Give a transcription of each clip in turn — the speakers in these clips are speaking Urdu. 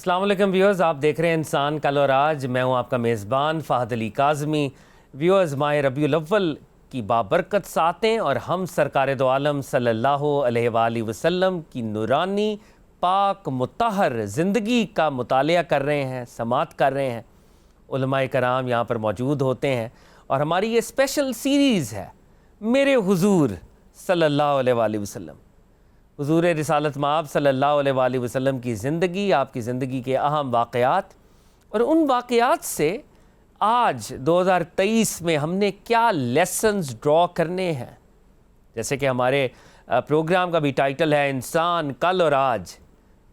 السلام علیکم ویورز، آپ دیکھ رہے ہیں انسان کل اور آج. میں ہوں آپ کا میزبان فہد علی کاظمی. ویورز، ماہ ربیع الاول کی بابرکت ساتیں اور ہم سرکار دو عالم صلی اللہ علیہ وآلہ وسلم کی نورانی پاک مطہر زندگی کا مطالعہ کر رہے ہیں، سماعت کر رہے ہیں. علماء کرام یہاں پر موجود ہوتے ہیں اور ہماری یہ اسپیشل سیریز ہے میرے حضور صلی اللہ علیہ وآلہ وسلم. حضور رسالت مآب صلی اللہ علیہ وآلہ وسلم کی زندگی، آپ کی زندگی کے اہم واقعات، اور ان واقعات سے آج 2023 میں ہم نے کیا لیسنز ڈرا کرنے ہیں. جیسے کہ ہمارے پروگرام کا بھی ٹائٹل ہے انسان کل اور آج.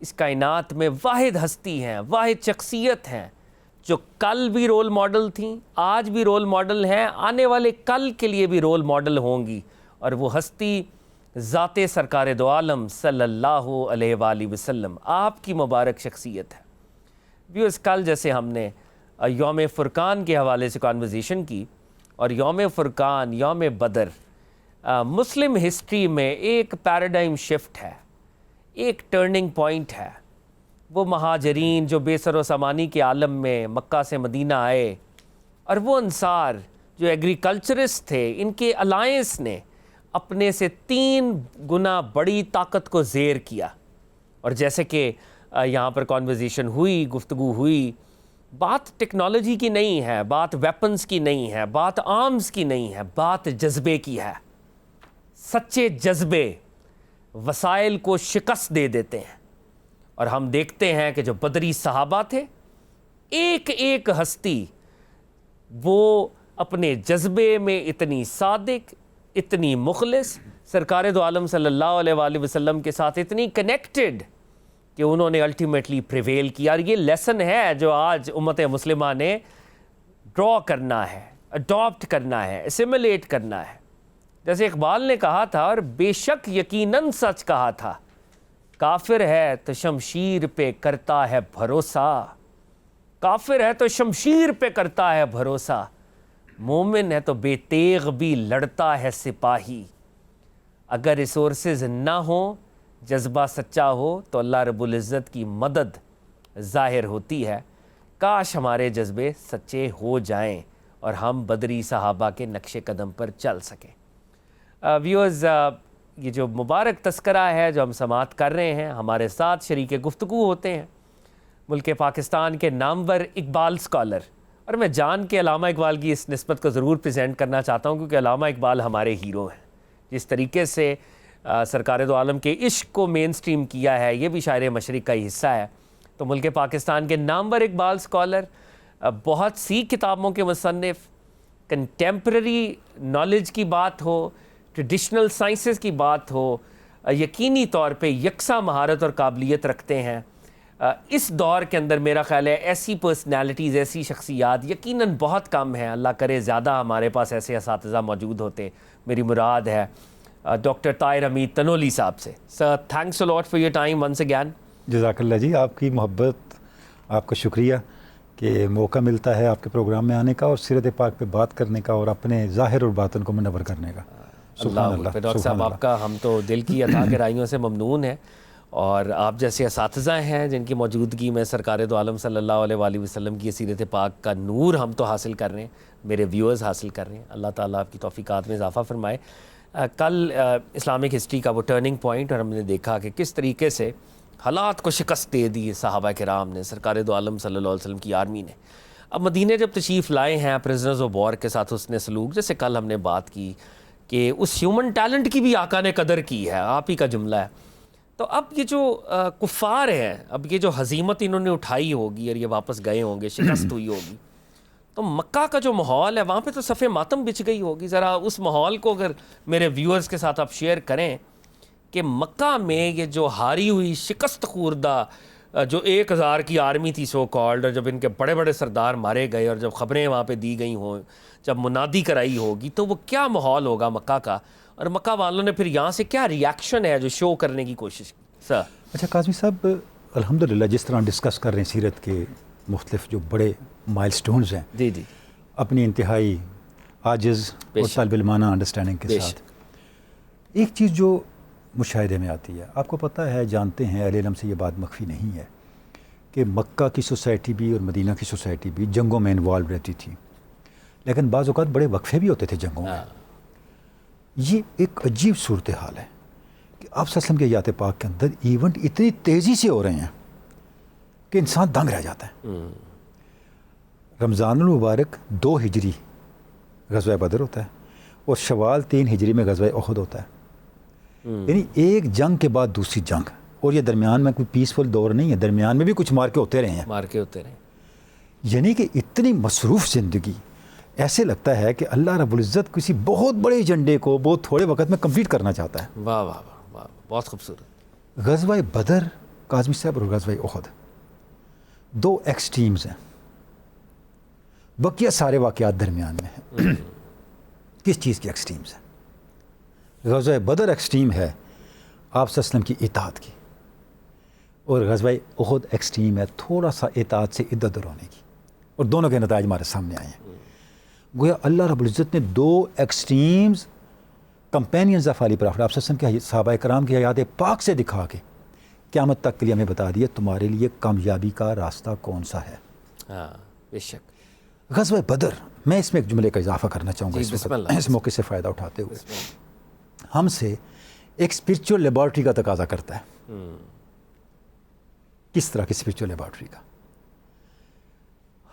اس کائنات میں واحد ہستی ہیں، واحد شخصیت ہیں جو کل بھی رول ماڈل تھیں، آج بھی رول ماڈل ہیں، آنے والے کل کے لیے بھی رول ماڈل ہوں گی، اور وہ ہستی ذات سرکار دو عالم صلی اللہ علیہ وآلہ وسلم، آپ کی مبارک شخصیت ہے. ویورز، کل جیسے ہم نے یوم فرقان کے حوالے سے کانورزیشن کی، اور یوم فرقان، یوم بدر مسلم ہسٹری میں ایک پیراڈائم شفٹ ہے، ایک ٹرننگ پوائنٹ ہے. وہ مہاجرین جو بے سر و سامانی کے عالم میں مکہ سے مدینہ آئے، اور وہ انصار جو ایگریکلچرسٹ تھے، ان کے الائنس نے اپنے سے 3 گنا بڑی طاقت کو زیر کیا. اور جیسے کہ یہاں پر کانورزیشن ہوئی، گفتگو ہوئی، بات ٹیکنالوجی کی نہیں ہے، بات ویپنز کی نہیں ہے، بات آرمز کی نہیں ہے، بات جذبے کی ہے. سچے جذبے وسائل کو شکست دے دیتے ہیں، اور ہم دیکھتے ہیں کہ جو بدری صحابہ تھے، ایک ایک ہستی وہ اپنے جذبے میں اتنی صادق، اتنی مخلص، سرکار دو عالم صلی اللہ علیہ وآلہ وسلم کے ساتھ اتنی کنیکٹڈ کہ انہوں نے الٹیمیٹلی پریویل کیا. اور یہ لیسن ہے جو آج امت مسلمہ نے ڈرا کرنا ہے، اڈاپٹ کرنا ہے، اسیمیلیٹ کرنا ہے. جیسے اقبال نے کہا تھا، اور بے شک یقیناً سچ کہا تھا، کافر ہے تو شمشیر پہ کرتا ہے بھروسہ، کافر ہے تو شمشیر پہ کرتا ہے بھروسہ، مومن ہے تو بے تیغ بھی لڑتا ہے سپاہی. اگر ریسورسز نہ ہوں، جذبہ سچا ہو، تو اللہ رب العزت کی مدد ظاہر ہوتی ہے. کاش ہمارے جذبے سچے ہو جائیں اور ہم بدری صحابہ کے نقش قدم پر چل سکیں. ویورز، یہ جو مبارک تذکرہ ہے جو ہم سماعت کر رہے ہیں، ہمارے ساتھ شریک گفتگو ہوتے ہیں ملک پاکستان کے نامور اقبال اسکالر. اور میں جان کے علامہ اقبال کی اس نسبت کو ضرور پریزنٹ کرنا چاہتا ہوں، کیونکہ علامہ اقبال ہمارے ہیرو ہیں. جس طریقے سے سرکار دو عالم کے عشق کو مین سٹریم کیا ہے، یہ بھی شاعر مشرق کا ہی حصہ ہے. تو ملک پاکستان کے نامور اقبال اسکالر، بہت سی کتابوں کے مصنف، کنٹمپرری نالج کی بات ہو، ٹریڈیشنل سائنسز کی بات ہو، یقینی طور پہ یکساں مہارت اور قابلیت رکھتے ہیں. اس دور کے اندر میرا خیال ہے ایسی پرسنالٹیز، ایسی شخصیات یقیناً بہت کم ہیں. اللہ کرے زیادہ ہمارے پاس ایسے اساتذہ موجود ہوتے. میری مراد ہے ڈاکٹر طاہر حمید تنولی صاحب سے. Sir, thanks a lot for your time once again. جزاک اللہ جی، آپ کی محبت، آپ کا شکریہ کہ موقع ملتا ہے آپ کے پروگرام میں آنے کا اور سیرت پاک پہ بات کرنے کا اور اپنے ظاہر اور باطن کو منور کرنے کا. سبحان اللہ. ڈاکٹر صاحب، آپ کا ہم تو دل کی عطا گرائیوں سے ممنون ہیں، اور آپ جیسے اساتذہ ہیں جن کی موجودگی میں سرکار دو عالم صلی اللہ علیہ وآلہ وسلم کی سیرت پاک کا نور ہم تو حاصل کر رہے ہیں، میرے ویورز حاصل کر رہے ہیں. اللہ تعالیٰ آپ کی توفیقات میں اضافہ فرمائے. کل اسلامک ہسٹری کا وہ ٹرننگ پوائنٹ، اور ہم نے دیکھا کہ کس طریقے سے حالات کو شکست دے دی صحابہ کرام نے، سرکار دو عالم صلی اللہ علیہ وسلم کی آرمی نے. اب مدینہ جب تشریف لائے ہیں پرزنرز آف وار کے ساتھ حسن سلوک، جیسے کل ہم نے بات کی کہ اس ہیومن ٹیلنٹ کی بھی آقا نے قدر کی ہے، آپ ہی کا جملہ ہے. تو اب یہ جو کفار ہیں، اب یہ جو ہزیمت انہوں نے اٹھائی ہوگی اور یہ واپس گئے ہوں گے، شکست ہوئی ہوگی، تو مکہ کا جو ماحول ہے وہاں پہ تو صف ماتم بچھ گئی ہوگی. ذرا اس ماحول کو اگر میرے ویورز کے ساتھ آپ شیئر کریں کہ مکہ میں یہ جو ہاری ہوئی، شکست خوردہ جو 1000 کی آرمی تھی سو کالڈ، اور جب ان کے بڑے بڑے سردار مارے گئے اور جب خبریں وہاں پہ دی گئی ہوں، جب منادی کرائی ہوگی، تو وہ کیا ماحول ہوگا مکہ کا، اور مکہ والوں نے پھر یہاں سے کیا ریاکشن ہے جو شو کرنے کی کوشش کی. سر اچھا کاظمی صاحب، الحمدللہ جس طرح ڈسکس کر رہے ہیں سیرت کے مختلف جو بڑے مائل سٹونز ہیں، جی جی، اپنی انتہائی عاجز اور طالب علمانہ انڈرسٹینڈنگ کے ساتھ، ایک چیز جو مشاہدے میں آتی ہے، آپ کو پتہ ہے، جانتے ہیں، اہل علم سے یہ بات مخفی نہیں ہے کہ مکہ کی سوسائٹی بھی اور مدینہ کی سوسائٹی بھی جنگوں میں انوالو رہتی تھی، لیکن بعض اوقات بڑے وقفے بھی ہوتے تھے جنگوں میں. یہ ایک عجیب صورتحال ہے کہ آپ صلی اللہ علیہ وسلم کے حیات پاک کے اندر ایونٹ اتنی تیزی سے ہو رہے ہیں کہ انسان دنگ رہ جاتا ہے. رمضان المبارک 2 ہجری غزوہ بدر ہوتا ہے اور شوال 3 ہجری میں غزوہ احد ہوتا ہے. یعنی ایک جنگ کے بعد دوسری جنگ، اور یہ درمیان میں کوئی پیسفل دور نہیں ہے، درمیان میں بھی کچھ مارکے ہوتے رہے ہیں. مارکے ہوتے رہے. یعنی کہ اتنی مصروف زندگی، ایسے لگتا ہے کہ اللہ رب العزت کسی بہت بڑے ایجنڈے کو بہت تھوڑے وقت میں کمپلیٹ کرنا چاہتا ہے. واہ واہ واہ واہ، بہت خوبصورت. غزوہ بدر کاظمی صاحب اور غزوہ احد 2 ایکسٹریمز ہیں، بقیہ سارے واقعات درمیان میں ہیں. کس چیز کی ایکسٹریمز ہیں؟ غزوہ بدر ایکسٹریم ہے آپ صلی اللہ علیہ وسلم کی اطاعت کی، اور غزوہ احد ایکسٹریم ہے تھوڑا سا اطاعت سے ادھر ادھر ہونے کی، اور دونوں کے نتائج ہمارے سامنے آئے ہیں. گویا اللہ رب العزت نے 2 ایکسٹریمز کمپینینز آف علی پرافٹ آپ صلی اللہ علیہ وسلم کے صحابہ کرام کی حیات پاک سے دکھا کے قیامت تک کے لیے ہمیں بتا دیا تمہارے لیے کامیابی کا راستہ کون سا ہے. ہاں بے شک. غزوہ بدر، میں اس میں ایک جملے کا اضافہ کرنا چاہوں گا جی، بسم اللہ. اس موقع سے فائدہ اٹھاتے ہوئے. ہم سے ایک اسپرچول لیبارٹری کا تقاضا کرتا ہے. کس طرح کی اسپرچول لیبارٹری کا؟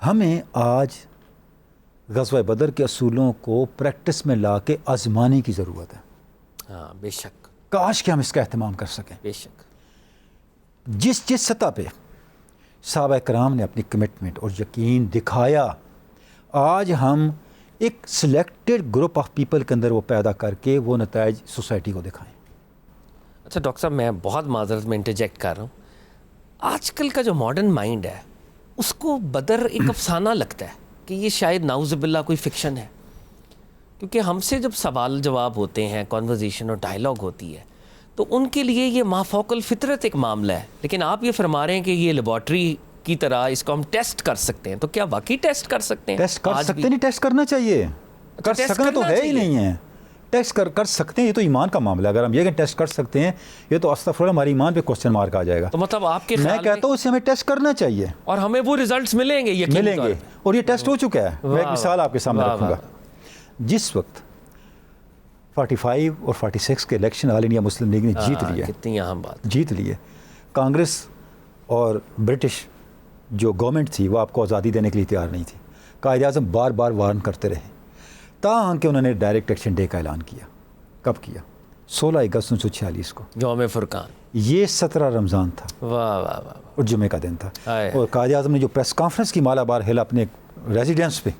ہمیں آج غزوہ بدر کے اصولوں کو پریکٹس میں لا کے آزمانے کی ضرورت ہے. ہاں بے شک. کاش کہ ہم اس کا اہتمام کر سکیں. بے شک. جس سطح پہ صحابہ کرام نے اپنی کمٹمنٹ اور یقین دکھایا، آج ہم ایک سلیکٹڈ گروپ آف پیپل کے اندر وہ پیدا کر کے وہ نتائج سوسائٹی کو دکھائیں. اچھا ڈاکٹر صاحب، میں بہت معذرت میں انٹرجیکٹ کر رہا ہوں. آج کل کا جو ماڈرن مائنڈ ہے اس کو بدر ایک افسانہ لگتا ہے کہ یہ شاید نعوذ باللہ کوئی فکشن ہے، کیونکہ ہم سے جب سوال جواب ہوتے ہیں، کانورزیشن اور ڈائلاگ ہوتی ہے، تو ان کے لیے یہ مافوق الفطرت ایک معاملہ ہے. لیکن آپ یہ فرما رہے ہیں کہ یہ لیبارٹری کی طرح اس کو ہم ٹیسٹ کر سکتے ہیں. تو کیا واقعی ٹیسٹ کر سکتے ہیں؟ ٹیسٹ کر سکتے نہیں، ٹیسٹ کرنا چاہیے. کر سکنا تو ہے ہی نہیں ہے. ٹیسٹ کر سکتے ہیں، یہ تو ایمان کا معاملہ ہے. اگر ہم یہ کہ ٹیسٹ کر سکتے ہیں، یہ تو استغفراللہ ہمارے ایمان پہ کوسچن مارک آ جائے گا. تو مطلب آپ کے میں خیال کہتا ہوں اسے ہمیں ٹیسٹ کرنا چاہیے اور ہمیں وہ ریزلٹس ملیں گے، یقیناً ملیں گے. اور یہ ٹیسٹ ہو چکا ہے. میں ایک مثال آپ کے سامنے رکھوں گا. جس وقت 45 اور 46 کے الیکشن آل انڈیا مسلم لیگ نے جیت لیے، کتنی اہم بات. جیت لیے، کانگریس اور برٹش جو گورنمنٹ تھی وہ آپ کو آزادی دینے کے لیے تیار نہیں تھی. قائد اعظم بار بار وارن کرتے رہے، تاہم کہ انہوں نے ڈائریکٹ ایکشن ڈے کا اعلان کیا. کب کیا؟ 16 اگست 1946 کو، یوم فرقان. یہ 17 رمضان تھا واہ واہ واہ. اور جمعے کا دن تھا. ہائے. اور قائد اعظم نے جو پریس کانفرنس کی مالا بار ہلا اپنے ریزیڈنس پہ،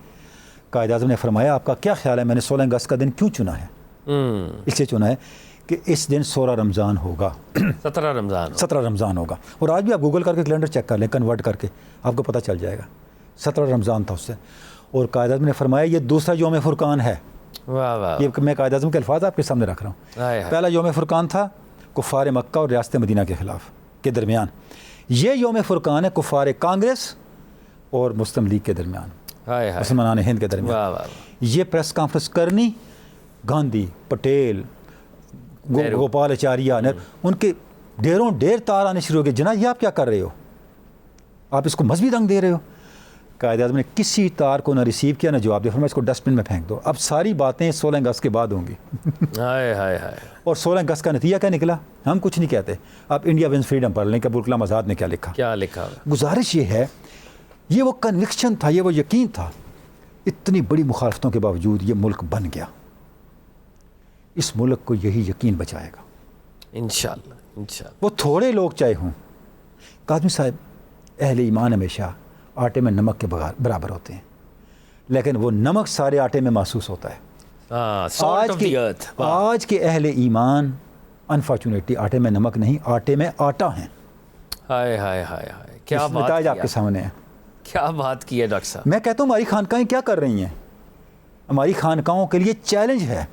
قائد اعظم نے فرمایا آپ کا کیا خیال ہے میں نے 16 اگست کا دن کیوں چنا ہے؟ اس لیے چنا ہے کہ اس دن 16 رمضان ہوگا. 17 رمضان 17 رمضان ہوگا. اور آج بھی آپ گوگل کر کے کیلنڈر چیک کر لیں، کنورٹ کر کے آپ کو پتہ چل جائے گا 17 رمضان تھا اس سے. اور قائد اعظم نے فرمایا یہ دوسرا یوم فرقان ہے. واہ واہ. یہ میں قائد اعظم کے الفاظ آپ کے سامنے رکھ رہا ہوں. ہائے ہائے. پہلا یوم فرقان تھا کفار مکہ اور ریاست مدینہ کے خلاف کے درمیان. یہ یوم فرقان ہے کفار کانگریس اور مسلم لیگ کے درمیان، ہائے ہائے. مسلمان ہند کے درمیان. واہ واہ. یہ پریس کانفرنس کرنی گاندھی، پٹیل، گوپال اچاریہ نے ان کے ڈیروں ڈیر تار آنے شروع ہو گئے. جناب یہ آپ کیا کر رہے ہو؟ آپ اس کو مذہبی رنگ دے رہے ہو. قائد اعظم نے کسی تار کو نہ ریسیو کیا نہ جواب دیا. فرمایا اس کو ڈسٹ بن میں پھینک دو. اب ساری باتیں 16 اگست کے بعد ہوں گی. ہائے ہائے ہائے. اور 16 اگست کا نتیجہ کیا نکلا؟ ہم کچھ نہیں کہتے. آپ انڈیا ونز فریڈم پڑھ لیں کہ ابوالکلام آزاد نے کیا لکھا. کیا لکھا ہوا؟ گزارش یہ ہے، یہ وہ کنوکشن تھا، یہ وہ یقین تھا. اتنی بڑی مخالفتوں کے باوجود یہ ملک بن گیا. اس ملک کو یہی یقین بچائے گا انشاءاللہ انشاءاللہ. وہ تھوڑے لوگ چاہے ہوں. کاظمی صاحب، اہل ایمان ہمیشہ آٹے میں نمک کے برابر ہوتے ہیں، لیکن وہ نمک سارے آٹے میں محسوس ہوتا ہے. آج کے اہل ایمان انفارچونیٹلی آٹے میں نمک نہیں، آٹے میں آٹا ہیں. ہائے ہائے ہائے ہائے. کیا بات نتائج آپ کے سامنے ہیں. کیا بات کی ہے ڈاکٹر صاحب. میں کہتا ہوں ہماری خانقاہیں کیا کر رہی ہیں؟ ہماری خانقاہوں کے لیے چیلنج ہے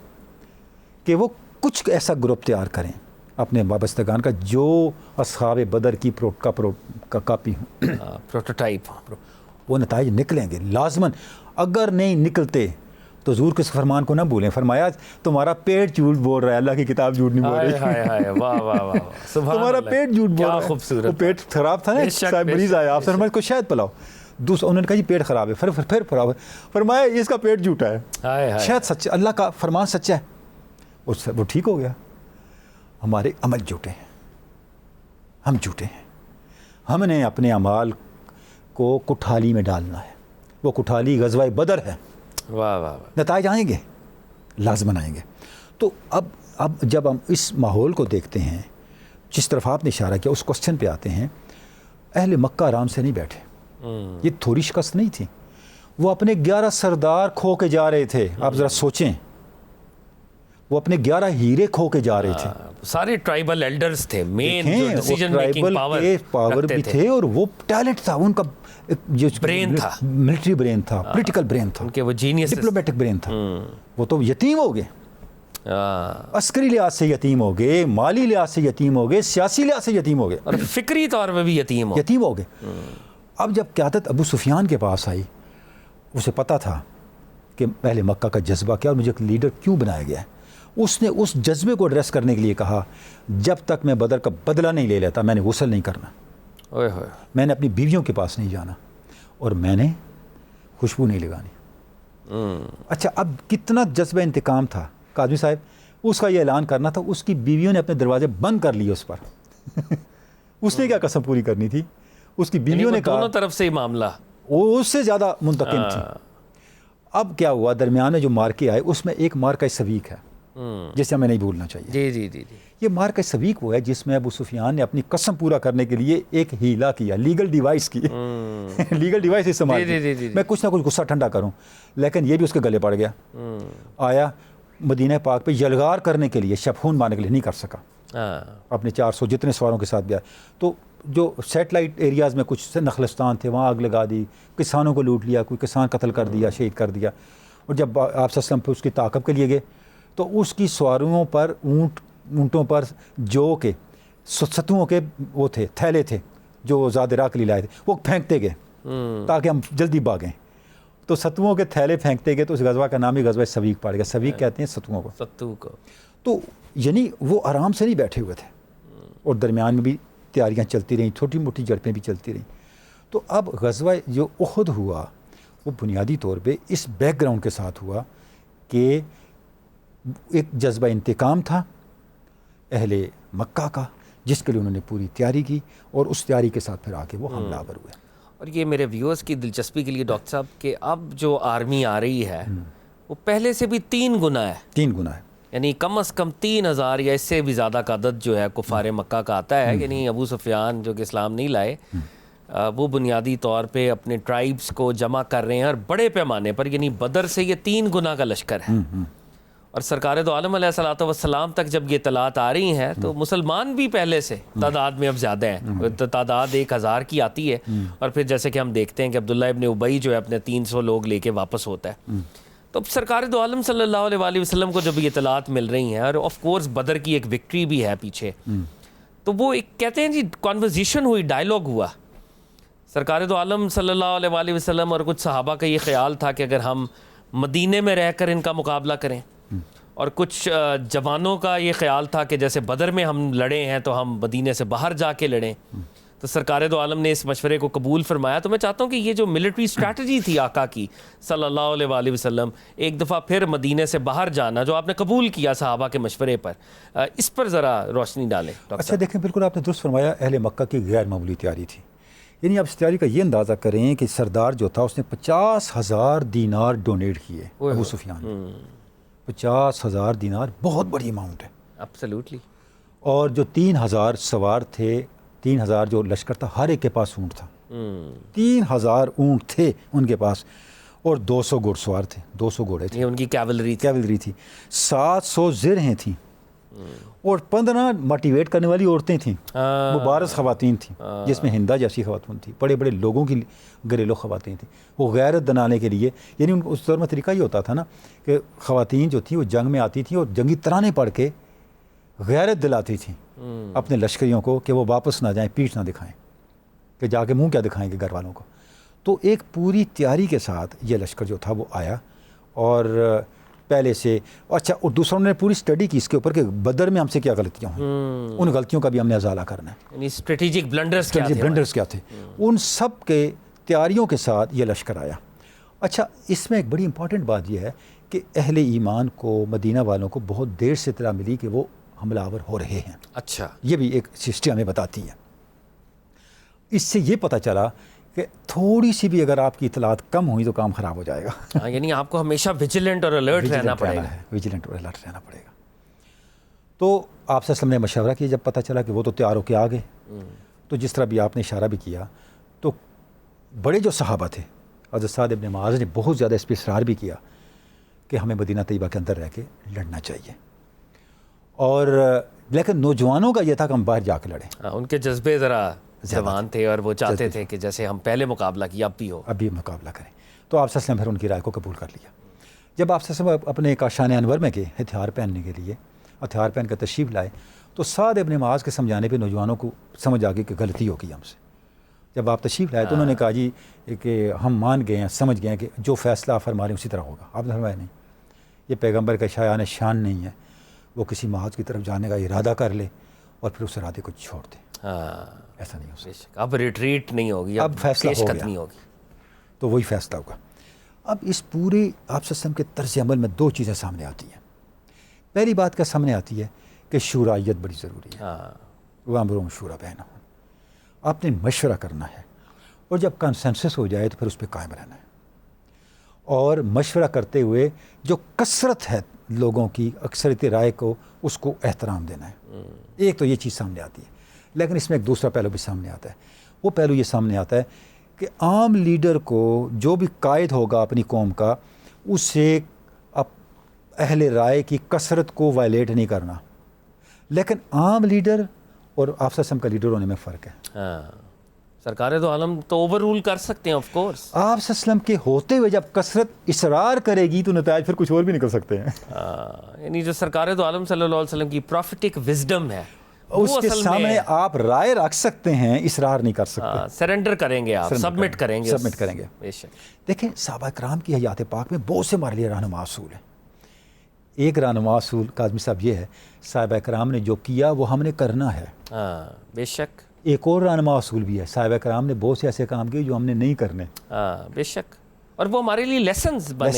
کہ وہ کچھ ایسا گروپ تیار کریں اپنے وابستگان کا جو اصحاب بدر کی کاپی ہوں، پروٹوٹائپ. وہ نتائج نکلیں گے لازماً. اگر نہیں نکلتے تو حضور کے اس فرمان کو نہ بھولیں. فرمایا تمہارا پیٹ جھوٹ بول رہا ہے, اللہ کی کتاب جھوٹ نہیں بول ہائے رہی. ہائے ہائے واہ واہ واہ سبحان تمہارا اللہ. پیٹ جھوٹ بول کیا رہا ہے. خوبصورت وہ پیٹ خراب تھا نا, بے شک، صاحب بے مریض شک، آیا, آپ بے سے فرمایا کو شاید پلاؤ. دوسرا انہوں نے کہا جی پیٹ خراب ہے, پھر خراب ہے. فرمایا اس کا پیٹ جھوٹا ہے, ہائے ہائے. شاید سچ, اللہ کا فرمان سچا ہے. وہ ٹھیک ہو گیا. ہمارے عمل جھوٹے ہیں, ہم جھوٹے ہیں. ہم نے اپنے اعمال کو کٹھالی میں ڈالنا ہے. وہ کٹھالی غزوہ بدر ہے. واہ واہ واہ. نتائج آئیں گے, لازماً آئیں گے. تو اب جب ہم اس ماحول کو دیکھتے ہیں جس طرف آپ نے اشارہ کیا, اس کوسچن پہ آتے ہیں. اہل مکہ آرام سے نہیں بیٹھے. یہ تھوڑی شکست نہیں تھی. وہ اپنے 11 سردار کھو کے جا رہے تھے. آپ ذرا سوچیں, وہ اپنے 11 ہیرے کھو کے جا رہے تھے. سارے ٹرائبل ایلڈرز تھے, مین جو دیکھیں, ڈیسیجن میکنگ پاور بھی تھے, اور وہ ٹیلنٹ تھا ان کا, جو برین تھا, ملٹری برین تھا, پولیٹیکل برین تھا, ان کے وہ جینیس, ڈپلومیٹک برین تھا. وہ تو یتیم ہو گئے, عسکری لحاظ سے یتیم ہو گئے, مالی لحاظ سے یتیم ہو گئے, سیاسی لحاظ سے یتیم ہو گئے, اور فکری طور پہ بھی یتیم ہو گئے. اب جب قیادت ابو سفیان کے پاس آئی, اسے پتا تھا کہ اہل مکہ کا جذبہ کیا اور مجھے ایک لیڈر کیوں بنایا گیا ہے. اس نے اس جذبے کو ایڈریس کرنے کے لیے کہا, جب تک میں بدر کا بدلہ نہیں لے لیتا میں نے غسل نہیں کرنا, میں نے اپنی بیویوں کے پاس نہیں جانا, اور میں نے خوشبو نہیں لگانی. اچھا, اب کتنا جذبہ انتقام تھا قاضی صاحب, اس کا یہ اعلان کرنا تھا. اس کی بیویوں نے اپنے دروازے بند کر لیے اس پر. اس نے کیا قسم پوری کرنی تھی, اس کی بیویوں نے کہا, دونوں طرف سے معاملہ وہ اس سے زیادہ منتقم تھی. اب کیا ہوا, درمیان میں جو مارکے آئے اس میں ایک مارکہ سویق ہے جسے ہمیں نہیں بھولنا چاہیے. جی جی جی جی. یہ مارکہ سویق وہ ہے جس میں ابو سفیان نے اپنی قسم پورا کرنے کے لیے ایک ہیلا کیا, لیگل ڈیوائس کی. لیگل ڈیوائس استعمال کی, میں کچھ نہ کچھ غصہ ٹھنڈا کروں, لیکن یہ بھی اس کے گلے پڑ گیا. آیا مدینہ پاک پہ یلغار کرنے کے لیے, شبخون مارنے کے لیے نہیں کر سکا. اپنے 400 جتنے سواروں کے ساتھ گیا. تو جو سیٹلائٹ ایریاز میں کچھ نخلستان تھے وہاں آگ لگا دی, کسانوں کو لوٹ لیا, کوئی کسان قتل کر دیا, شہید کر دیا. اور جب آپ صلی اللہ علیہ وسلم پہ اس کی تعاقب کے لیے گئے تو اس کی سواریوں پر, اونٹوں پر جو کہ ستوؤں کے وہ تھے, تھیلے تھے جو زادرا کے لیے لائے تھے, وہ پھینکتے گئے تاکہ ہم جلدی بھاگیں. تو ستوؤں کے تھیلے پھینکتے گئے, تو اس غزوہ کا نام ہی غزوہ سویق پڑ گیا. سویق کہتے ہیں ستوؤں کو. ستو کو. تو یعنی وہ آرام سے نہیں بیٹھے ہوئے تھے, اور درمیان میں بھی تیاریاں چلتی رہیں, چھوٹی موٹی جھڑپیں بھی چلتی رہیں. تو اب غزوہ جو احد ہوا وہ بنیادی طور پہ اس بیک گراؤنڈ کے ساتھ ہوا کہ ایک جذبہ انتقام تھا اہل مکہ کا, جس کے لیے انہوں نے پوری تیاری کی, اور اس تیاری کے ساتھ پھر آ کے وہ حملہ آور ہوئے. اور یہ میرے ویورز کی دلچسپی کے لیے ڈاکٹر صاحب کہ اب جو آرمی آ رہی ہے وہ پہلے سے بھی 3 گنا ہے. 3 گنا ہے, یعنی کم از کم 3000 یا اس سے بھی زیادہ کا عدد جو ہے کفار مکہ کا آتا ہے. یعنی ابو سفیان جو کہ اسلام نہیں لائے, وہ بنیادی طور پہ اپنے ٹرائبز کو جمع کر رہے ہیں, اور بڑے پیمانے پر, یعنی بدر سے یہ 3 گنا کا لشکر ہے. اور سرکار دو عالم علیہ الصلوۃ والسلام تک جب یہ اطلاعات آ رہی ہیں تو مسلمان بھی پہلے سے تعداد میں اب زیادہ ہیں. تعداد 1000 کی آتی ہے, اور پھر جیسے کہ ہم دیکھتے ہیں کہ عبداللہ ابن ابی جو ہے اپنے 300 لوگ لے کے واپس ہوتا ہے. تو اب سرکار دو عالم صلی اللہ علیہ وآلہ وسلم کو جب یہ اطلاعات مل رہی ہیں, اور آف کورس بدر کی ایک وکٹری بھی ہے پیچھے, تو وہ ایک کہتے ہیں جی کانورزیشن ہوئی, ڈائلاگ ہوا. سرکار دو عالم صلی اللہ علیہ وآلہ وسلم اور کچھ صحابہ کا یہ خیال تھا کہ اگر ہم مدینے میں رہ کر ان کا مقابلہ کریں, اور کچھ جوانوں کا یہ خیال تھا کہ جیسے بدر میں ہم لڑے ہیں تو ہم مدینے سے باہر جا کے لڑیں. تو سرکار دو عالم نے اس مشورے کو قبول فرمایا. تو میں چاہتا ہوں کہ یہ جو ملٹری اسٹریٹجی تھی آقا کی صلی اللہ علیہ وآلہ وسلم, ایک دفعہ پھر مدینے سے باہر جانا, جو آپ نے قبول کیا صحابہ کے مشورے پر, اس پر ذرا روشنی ڈالیں. اچھا دیکھیں, بالکل آپ نے درست فرمایا, اہل مکہ کی غیر معمولی تیاری تھی. یعنی آپ اس تیاری کا یہ اندازہ کریں کہ سردار جو تھا اس نے 50,000 دینار ڈونیٹ کیے ابو سفیان. 50,000 دینار بہت بڑی اماؤنٹ ہے. ایبسلیوٹلی. اور جو 3,000 سوار تھے, 3,000 جو لشکر تھا, ہر ایک کے پاس اونٹ تھا. 3,000 اونٹ تھے ان کے پاس, اور 200 گھوڑ سوار تھے, 200 گھوڑے تھے. یہ ان کی کیولری تھی. 700 زرہیں تھیں, اور 15 موٹیویٹ کرنے والی عورتیں تھیں, مبارز خواتین تھیں, جس میں ہندا جیسی خواتین تھیں, بڑے بڑے لوگوں کی گھریلو خواتین تھیں. وہ غیرت دلانے کے لیے, یعنی اس دور میں طریقہ یہ ہوتا تھا نا کہ خواتین جو تھیں وہ جنگ میں آتی تھیں اور جنگی ترانے پڑھ کے غیرت دلاتی تھیں اپنے لشکریوں کو کہ وہ واپس نہ جائیں, پیٹھ نہ دکھائیں, کہ جا کے منہ کیا دکھائیں گے گھر والوں کو. تو ایک پوری تیاری کے ساتھ یہ لشکر جو تھا وہ آیا, اور پہلے سے اچھا، اور دوسروں نے پوری اسٹڈی کی اس کے اوپر کہ بدر میں ہم سے کیا غلطیاں ہوئیں، ان غلطیوں کا بھی ہم نے ازالہ کرنا ہے، یعنی اسٹریٹجک بلنڈرز کیا تھے، بلنڈرز کیا تھے، ان سب کے تیاریوں کے ساتھ یہ لشکر آیا۔ اچھا، اس میں ایک بڑی امپورٹنٹ بات یہ ہے کہ اہل ایمان کو، مدینہ والوں کو بہت دیر سے اطلاع ملی کہ وہ حملہ آور ہو رہے ہیں۔ اچھا، یہ بھی ایک ہسٹری ہمیں بتاتی ہے۔ اس سے یہ پتہ چلا کہ تھوڑی سی بھی اگر آپ کی اطلاعات کم ہوئی تو کام خراب ہو جائے گا، یعنی آپ کو ہمیشہ ویجیلنٹ اور الرٹ رہنا پڑے گا، ویجیلنٹ اور الرٹ رہنا پڑے گا۔ تو آپ سے ہم نے مشورہ کیا جب پتہ چلا کہ وہ تو تیار ہو کے آ گئے، تو جس طرح بھی آپ نے اشارہ بھی کیا، تو بڑے جو صحابہ تھے، حضرت سعد ابن معاذ نے بہت زیادہ اس پہ اصرار بھی کیا کہ ہمیں مدینہ طیبہ کے اندر رہ کے لڑنا چاہیے، اور لیکن نوجوانوں کا یہ تھا کہ ہم باہر جا کے لڑیں۔ ان کے جذبے ذرا جوان تھے اور وہ چاہتے تھے کہ جیسے ہم پہلے مقابلہ کیا اب بھی ہو، اب بھی مقابلہ کریں۔ تو آپ صلی اللہ علیہ وسلم پھر ان کی رائے کو قبول کر لیا۔ جب آپ صلی اللہ علیہ وسلم اپنے کاشان انور میں گئے ہتھیار پہننے کے لیے، ہتھیار پہن کر تشریف لائے، تو سعد ابن معاذ کے سمجھانے پہ نوجوانوں کو سمجھ آ گئی کہ غلطی ہوگی ہم سے۔ جب آپ تشریف لائے تو انہوں نے کہا جی کہ ہم مان گئے ہیں، سمجھ گئے ہیں کہ جو فیصلہ آپ فرما رہے ہیں اسی طرح ہوگا۔ آپ نے فرمایا نہیں، یہ پیغمبر کا شایان شان نہیں ہے، وہ کسی محاذ کی طرف جانے کا ارادہ کر لے اور پھر اس ارادے کو چھوڑ دے، ایسا نہیں ہو سکتا۔ اب ریٹریٹ نہیں ہوگی، اب فیصلہ پیش ہو قدمی گیا، ہوگی، تو وہی فیصلہ ہوگا۔ اب اس پورے آپ صلی اللہ علیہ وسلم کے طرز عمل میں دو چیزیں سامنے آتی ہیں۔ پہلی بات کیا سامنے آتی ہے کہ شورائیت بڑی ضروری ہے، وَأَمْرُهُمْ شُورَىٰ بَيْنَهُمْ، آپ نے مشورہ کرنا ہے، اور جب کنسنسس ہو جائے تو پھر اس پہ قائم رہنا ہے، اور مشورہ کرتے ہوئے جو کثرت ہے لوگوں کی، اکثریت رائے کو، اس کو احترام دینا ہے۔ ایک تو یہ چیز سامنے آتی ہے، لیکن اس میں ایک دوسرا پہلو بھی سامنے آتا ہے۔ وہ پہلو یہ سامنے آتا ہے کہ عام لیڈر کو، جو بھی قائد ہوگا اپنی قوم کا، اسے اہل رائے کی کثرت کو وائلیٹ نہیں کرنا، لیکن عام لیڈر اور آپ صلی اللہ علیہ وسلم کا لیڈر ہونے میں فرق ہے۔ سرکار دو عالم تو اوور رول کر سکتے ہیں، آف کورس۔ آپ صلی اللہ علیہ وسلم کے ہوتے ہوئے جب کثرت اصرار کرے گی تو نتائج پھر کچھ اور بھی نکل سکتے ہیں۔ یعنی جو سرکار دو عالم صلی اللہ علیہ وسلم کی پروفیٹک وزڈم ہے، اس کے سامنے آپ رائے رکھ سکتے ہیں، اصرار نہیں کر سکتے، سرنڈر کریں گے، آپ سبمٹ کریں گے، سبمٹ کریں گے۔ بے شک۔ دیکھیں صحابہ کرام کی حیات پاک میں بہت سے ہمارے لیے رہنما اصول ہیں۔ ایک رہنما اصول کاظمی صاحب یہ ہے، صحابہ کرام نے جو کیا وہ ہم نے کرنا ہے۔ بے شک۔ ایک اور رہنما اصول بھی ہے، صحابہ کرام نے بہت سے ایسے کام کیے جو ہم نے نہیں کرنے۔ بے شک، اور وہ ہمارے لیے لیسنز بنے،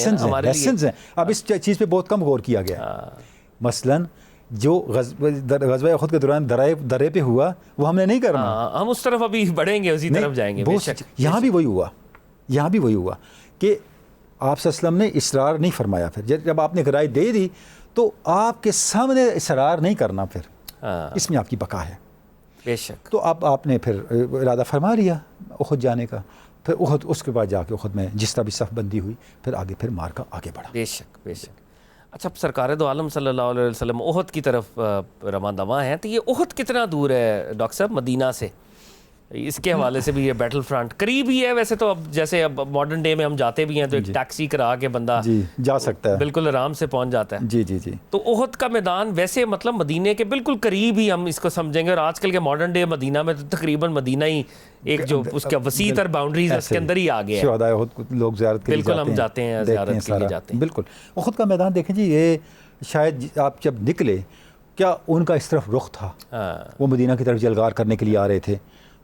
لیسنز ہیں۔ اب اس چیز پہ بہت کم غور کیا گیا۔ مثلاً جو غزوہ احد کے دوران درے پہ ہوا وہ ہم نے نہیں کرنا، ہم اس طرف ابھی بڑھیں گے، اسی طرف جائیں گے۔ بے شک۔ یہاں بھی وہی ہوا، یہاں بھی وہی ہوا کہ آپ صلی اللہ علیہ وسلم نے اصرار نہیں فرمایا۔ پھر جب آپ نے رائے دے دی تو آپ کے سامنے اصرار نہیں کرنا، پھر اس میں آپ کی بقا ہے۔ بے شک۔ تو اب آپ نے پھر ارادہ فرما لیا احد جانے کا، پھر احد، اس کے بعد جا کے احد میں جس طرح بھی صف بندی ہوئی، پھر آگے پھر مارکا آگے بڑھا۔ بے شک، بے شک۔ اچھا، سرکار دو عالم صلی اللہ علیہ وسلم احد کی طرف رواں دواں ہیں، تو یہ احد کتنا دور ہے ڈاکٹر صاحب مدینہ سے؟ اس کے حوالے سے بھی یہ بیٹل فرنٹ قریب ہی ہے ویسے تو، اب جیسے اب ماڈرن ڈے میں ہم جاتے بھی ہیں تو ایک ٹیکسی کرا کے بندہ جی جا سکتا ہے، بالکل آرام سے پہنچ جاتا ہے۔ جی جی جی۔ تو احد کا میدان ویسے مطلب مدینے کے بالکل قریب ہی ہم اس کو سمجھیں گے، اور آج کل کے ماڈرن ڈے مدینہ میں تو تقریباً مدینہ ہی ایک جو اس کا وسیع تر باؤنڈریز ہے اس کے اندر ہی آ گیا ہے۔ شہدائے احد کو لوگ زیارت کے لیے بالکل ہم جاتے ہیں، زیارت کے لیے جاتے ہیں۔ بالکل احد کا میدان دیکھیں جی، یہ شاید آپ جب نکلے کیا ان کا اس طرف رخ تھا، وہ مدینہ کی طرف جلگار کرنے کے لیے آ رہے تھے،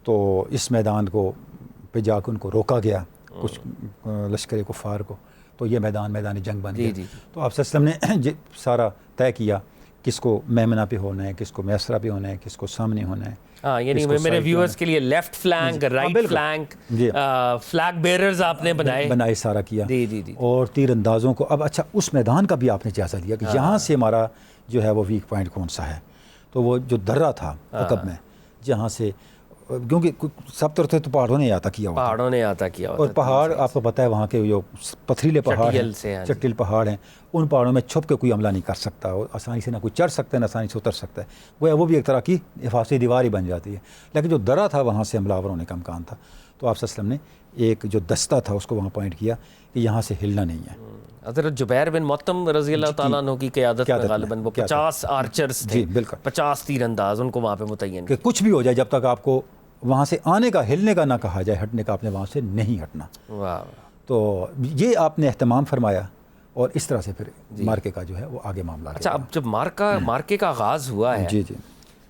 تو اس میدان کو پہ جا کے ان کو روکا گیا کچھ لشکر کفار کو، تو یہ میدان جنگ بن گیا۔ تو آپ صلی اللہ علیہ وسلم نے سارا طے کیا کس کو میمنہ پہ ہونا ہے، کس کو میسرہ پہ ہونا ہے، کس کو سامنے ہونا ہے۔ یعنی میرے ویورز کے لیے left flank, right flank, flag bearers آپ نے بنائے، سارا کیا، جی، اور تیر اندازوں کو۔ اب اچھا، اس میدان کا بھی آپ نے جائزہ لیا کہ یہاں سے ہمارا جو ہے وہ ویک پوائنٹ کون سا ہے۔ تو وہ جو درہ تھا عقب میں، جہاں سے، کیونکہ سب طرف تو پہاڑوں نے آتا کیا ہوتا، اور پہاڑ آپ کو پتہ ہے وہاں کے جو پتھریلے پہاڑ ہیں، چٹیل پہاڑ ہیں، ان پہاڑوں میں چھپ کے کوئی حملہ نہیں کر سکتا، اور آسانی سے نہ کوئی چڑھ سکتا ہے نہ آسانی سے اتر سکتا ہے، وہ بھی ایک طرح کی حفاظتی دیوار ہی بن جاتی ہے۔ لیکن جو درہ تھا وہاں سے حملہ آور ہونے کا امکان تھا، تو آپ صلی اللہ علیہ وسلم نے ایک جو دستہ تھا اس کو وہاں پوائنٹ کیا کہ یہاں سے ہلنا نہیں ہے۔ حضرت جبیر بن مطعم رضی اللہ تعالیٰ عنہ کی قیادت میں غالباً وہ 50 آرچرز تھے، 50 تیر انداز، ان کو وہاں پہ متعین کہ کچھ بھی ہو جائے جب تک آپ کو وہاں سے آنے کا، ہلنے کا نہ کہا جائے، ہٹنے کا، آپ نے وہاں سے نہیں ہٹنا۔ تو یہ آپ نے اہتمام فرمایا، اور اس طرح سے پھر مارکے کا جو ہے وہ آگے معاملہ. اچھا اب جب مارکے کا آغاز ہوا ہے جی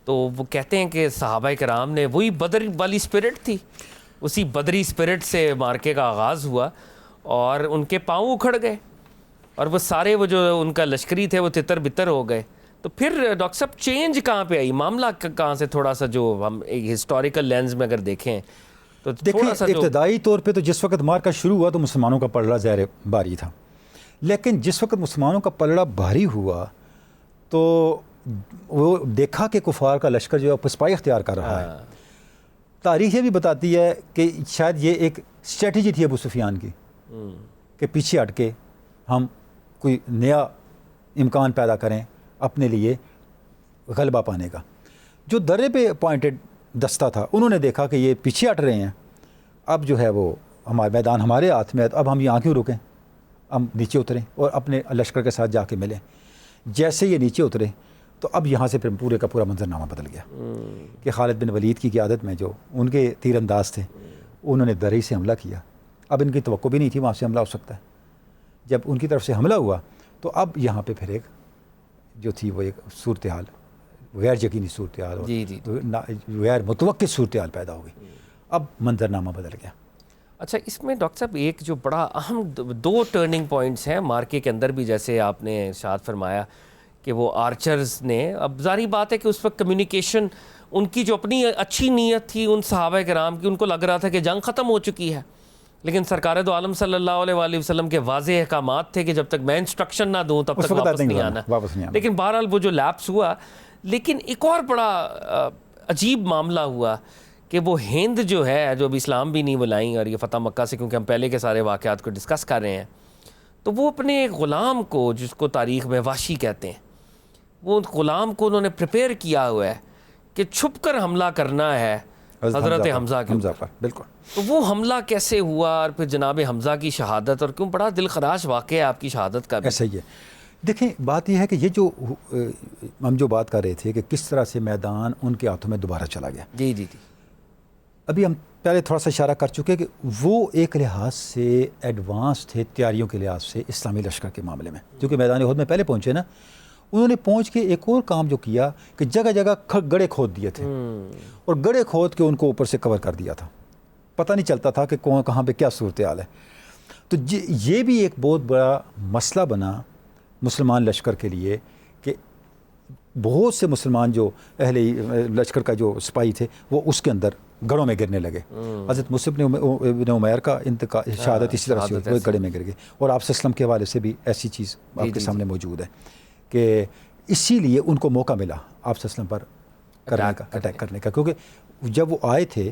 تو وہ کہتے ہیں کہ صحابہ کرام نے وہی بدر والی اسپرٹ تھی, اسی بدری اسپرٹ سے مارکے کا آغاز ہوا اور ان کے پاؤں اکھڑ گئے اور وہ سارے وہ جو ان کا لشکری تھے وہ تتر بتر ہو گئے. تو پھر ڈاکٹر صاحب چینج کہاں پہ آئی, معاملہ کہاں سے, تھوڑا سا جو ہم ایک ہسٹوریکل لینز میں اگر دیکھیں تو تھوڑا سا ابتدائی طور پہ تو جس وقت مارکا شروع ہوا تو مسلمانوں کا پلڑا زہر باری تھا, لیکن جس وقت مسلمانوں کا پلڑا بھاری ہوا تو وہ دیکھا کہ کفار کا لشکر جو ہے پسپائی اختیار کر رہا ہے. تاریخ یہ بھی بتاتی ہے کہ شاید یہ ایک اسٹریٹجی تھی ابو سفیان کی کہ پیچھے ہٹ کے ہم کوئی نیا امکان پیدا کریں اپنے لیے غلبہ پانے کا. جو درے پہ اپوائنٹڈ دستہ تھا انہوں نے دیکھا کہ یہ پیچھے ہٹ رہے ہیں, اب جو ہے وہ ہمارے میدان ہمارے ہاتھ میں ہے, اب ہم یہاں کیوں رکیں, ہم نیچے اتریں اور اپنے لشکر کے ساتھ جا کے ملیں. جیسے یہ نیچے اترے تو اب یہاں سے پھر پورے کا پورا منظرنامہ بدل گیا کہ خالد بن ولید کی قیادت میں جو ان کے تیر انداز تھے انہوں نے درے سے حملہ کیا. اب ان کی توقع بھی نہیں تھی وہاں سے حملہ ہو سکتا ہے. جب ان کی طرف سے حملہ ہوا تو اب یہاں پہ پھر ایک جو تھی وہ ایک صورتحال غیر یقینی صورتحال اور غیر متوقع صورتحال پیدا ہو گئی. اب منظرنامہ بدل گیا. اچھا اس میں ڈاکٹر صاحب ایک جو بڑا اہم دو ٹرننگ پوائنٹس ہیں مارکے کے اندر بھی, جیسے آپ نے ارشاد فرمایا کہ وہ آرچرز نے, اب ظاہری بات ہے کہ اس وقت کمیونیکیشن ان کی جو اپنی اچھی نیت تھی ان صحابہ کرام کی, ان کو لگ رہا تھا کہ جنگ ختم ہو چکی ہے, لیکن سرکار دو عالم صلی اللہ علیہ وآلہ وسلم کے واضح احکامات تھے کہ جب تک میں انسٹرکشن نہ دوں تب تک واپس نہیں آنا. لیکن بہرحال وہ جو لیپس ہوا. لیکن ایک اور بڑا عجیب معاملہ ہوا کہ وہ ہند جو ہے, جو اب اسلام بھی نہیں بلائیں اور یہ فتح مکہ سے, کیونکہ ہم پہلے کے سارے واقعات کو ڈسکس کر رہے ہیں, تو وہ اپنے ایک غلام کو, جس کو تاریخ میں وحشی کہتے ہیں, وہ غلام کو انہوں نے پریپیئر کیا ہوا ہے کہ چھپ کر حملہ کرنا ہے حضرت حمزہ کے اوپر. بالکل. تو وہ حملہ کیسے ہوا اور پھر جناب حمزہ کی شہادت, اور کیوں بڑا دل خراش واقعہ ہے آپ کی شہادت کا بھی. ایسا ہی ہے. دیکھیں بات یہ ہے کہ یہ جو ہم جو بات کر رہے تھے کہ کس طرح سے میدان ان کے ہاتھوں میں دوبارہ چلا گیا. جی. ابھی ہم پہلے تھوڑا سا اشارہ کر چکے کہ وہ ایک لحاظ سے ایڈوانس تھے تیاریوں کے لحاظ سے اسلامی لشکر کے معاملے میں, کیونکہ میدان احد میں پہلے پہنچے نا, انہوں نے پہنچ کے ایک اور کام جو کیا کہ جگہ جگہ گڑھے کھود دیے تھے اور گڑھے کھود کے ان کو اوپر سے کور کر دیا تھا, پتہ نہیں چلتا تھا کہ کہاں پہ کیا صورتحال ہے. تو یہ بھی ایک بہت بڑا مسئلہ بنا مسلمان لشکر کے لیے کہ بہت سے مسلمان جو اہل لشکر کا جو سپاہی تھے وہ اس کے اندر گڑھوں میں گرنے لگے. حضرت مصعب بن عمیر کا شہادت اسی طرح سے وہ گڑھے میں گر گئے, اور آپ صلی اللہ علیہ وسلم کے حوالے سے بھی ایسی چیز آپ کے سامنے موجود ہے کہ اسی لیے ان کو موقع ملا آپ صلی اللہ علیہ وسلم پر اٹیک کرنے کا, کیونکہ جب وہ آئے تھے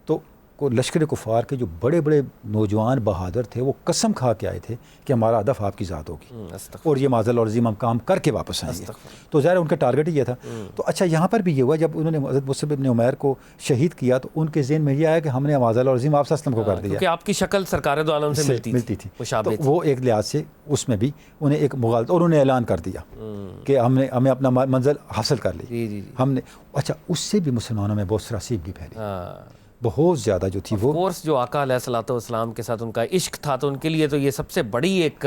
تو لشکر کفار کے جو بڑے بڑے نوجوان بہادر تھے وہ قسم کھا کے آئے تھے کہ ہمارا ہدف آپ کی ذات ہوگی اور یہ معاذ اللہ عظیم ہم کام کر کے واپس آئیں گے. تو ظاہر ان کا ٹارگٹ ہی یہ تھا. تو اچھا یہاں پر بھی یہ ہوا جب انہوں نے حضرت مصعب بن عمیر کو شہید کیا تو ان کے ذہن میں یہ آیا کہ ہم نے معاذ اللہ عظیم آپ صلی اللہ علیہ وسلم کو کر دیا, کیونکہ آپ کی شکل سرکار دو عالم سے ملتی تھی. تو وہ ایک لحاظ سے اس میں بھی انہیں ایک مغالطہ, اور انہوں نے اعلان کر دیا کہ ہمیں اپنا منزل حاصل کر لی ہم نے. اچھا اس سے بھی مسلمانوں میں بہت سراسیبگی پھیلی, بہت زیادہ جو تھی وہ کورس جو آقا علیہ الصلوۃ والسلام کے ساتھ ان کا عشق تھا, تو ان کے لیے تو یہ سب سے بڑی ایک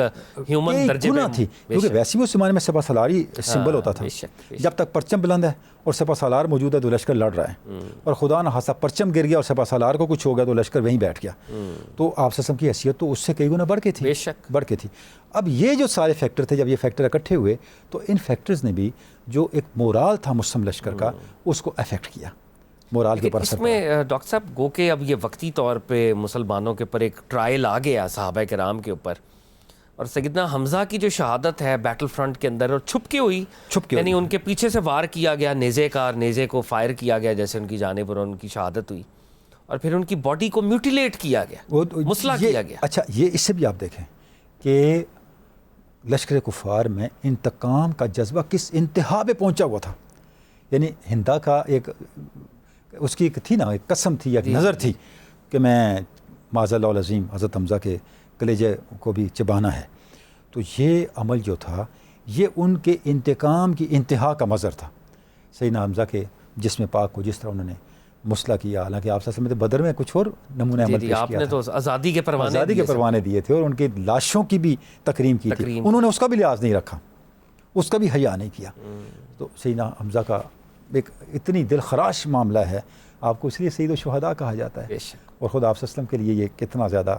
ہیومن درجے میں تھی, کیونکہ ویسے بھی اس زمانے میں سپہ سالاری سمبل ہوتا تھا. جب تک پرچم بلند ہے اور سپہ سالار موجود ہے تو لشکر لڑ رہا ہے, اور خدا نہ خاصہ پرچم گر گیا اور سپہ سالار کو کچھ ہو گیا تو لشکر وہیں بیٹھ گیا. تو آپ صلی اللہ علیہ وسلم کی حیثیت تو اس سے کئی گنا بڑھ کے تھی. اب یہ جو سارے فیکٹر تھے, جب یہ فیکٹر اکٹھے ہوئے تو ان فیکٹرز نے بھی جو ایک مورال تھا مسلم لشکر کا اس کو افیکٹ کیا, مورال کے اوپر. اس میں ڈاکٹر صاحب گو کہ اب یہ وقتی طور پہ مسلمانوں کے اوپر ایک ٹرائل آ گیا صحابہ کرام کے اوپر, اور سیدنا حمزہ کی جو شہادت ہے بیٹل فرنٹ کے اندر اور چھپ کے ہوئی, یعنی ان کے پیچھے سے وار کیا گیا نیزے کا, اور نیزے کو فائر کیا گیا جیسے ان کی جانب پر ان کی شہادت ہوئی, اور پھر ان کی باڈی کو میوٹیلیٹ کیا گیا, مسلح کیا گیا. اچھا یہ اس سے بھی آپ دیکھیں کہ لشکر کفار میں انتقام کا جذبہ کس انتہا پہ پہنچا ہوا تھا. یعنی ہندا کا ایک اس کی ایک تھی نا, ایک قسم تھی, ایک نظر تھی کہ میں معاذ اللہ العظیم حضرت حمزہ کے کلیجے کو بھی چبانا ہے. تو یہ عمل جو تھا یہ ان کے انتقام کی انتہا کا مظہر تھا. سیدنا حمزہ کے جسم پاک کو جس طرح انہوں نے مسلح کیا. حالانکہ آپ صلی اللہ علیہ وسلم بدر میں کچھ اور نمونہ عمل پیش کیا آپ نے تو آزادی کے پروانے آزادی کے پروانے دیے تھے اور ان کی لاشوں کی بھی تکریم کی تھی. انہوں نے اس کا بھی لحاظ نہیں رکھا, اس کا بھی حیا نہیں کیا. تو سیدنا حمزہ کا ایک اتنی دل خراش معاملہ ہے, آپ کو اس لیے سید الشہداء کہا جاتا ہے. اور خود آپ صلی اللہ علیہ وسلم کے لیے یہ کتنا زیادہ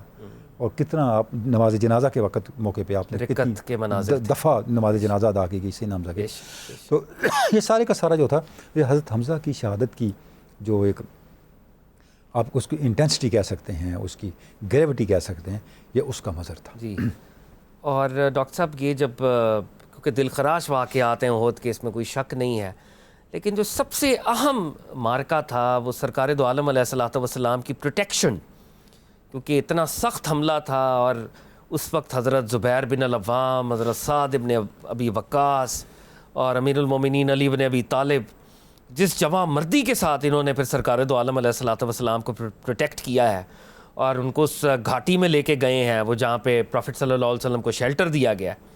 اور کتنا آپ نماز جنازہ کے وقت موقع پہ آپ نے کتنی دفعہ نماز جنازہ ادا کی گئی سیدنا حمزہ کے. تو یہ سارے کا سارا جو تھا یہ حضرت حمزہ کی شہادت کی جو ایک آپ اس کی انٹینسٹی کہہ سکتے ہیں, اس کی گریوٹی کہہ سکتے ہیں, یہ اس کا مظہر تھا. جی. اور ڈاکٹر صاحب یہ جب کیونکہ دل خراش واقعات ہیں احد کے, اس میں کوئی شک نہیں ہے, لیکن جو سب سے اہم مارکہ تھا وہ سرکار دو عالم علیہ الصلوۃ والسلام کی پروٹیکشن, کیونکہ اتنا سخت حملہ تھا اور اس وقت حضرت زبیر بن العوام, حضرت سعد بن ابی وقاص اور امیر المومنین علی بن ابی طالب جس جواں مردی کے ساتھ انہوں نے پھر سرکار دو عالم علیہ الصلوۃ والسلام کو پروٹیکٹ کیا ہے اور ان کو اس گھاٹی میں لے کے گئے ہیں وہ جہاں پہ پروفٹ صلی اللہ علیہ وسلم کو شیلٹر دیا گیا ہے.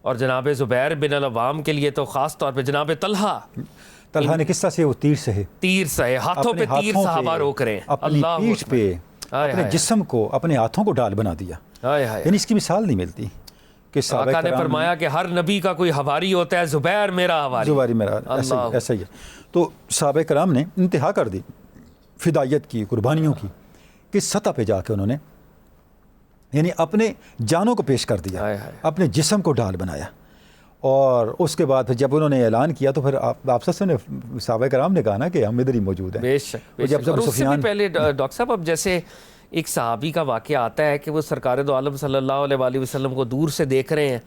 اور جناب زبیر بن العوام کے لیے تو خاص طور پہ جناب طلحہ نے کس طرح سے وہ تیر سہے ہاتھوں پہ تیر صحابہ روک رہے ہیں, اپنی پیٹھ پہ اپنے جسم کو اپنے ہاتھوں کو ڈال بنا دیا. یعنی اس کی مثال نہیں ملتی کہ آقا نے فرمایا کہ ہر نبی کا کوئی حواری ہوتا ہے, زبیر میرا حواری. زبیر میرا, ایسا ہی ہے. تو صحابہ کرام نے انتہا کر دی فدائیت کی, قربانیوں کی, کس سطح پہ جا کے انہوں نے یعنی اپنے جانوں کو پیش کر دیا, اپنے جسم کو ڈال بنایا. اور اس کے بعد پھر جب انہوں نے اعلان کیا تو پھر آپ نے صحابہ کرام نے کہا نا کہ ہم ادھر ہی موجود ہیں. بے شک. اور اس سے بھی پہلے ڈاکٹر صاحب اب جیسے ایک صحابی کا واقعہ آتا ہے کہ وہ سرکار دو عالم صلی اللہ علیہ وآلہ وسلم کو دور سے دیکھ رہے ہیں,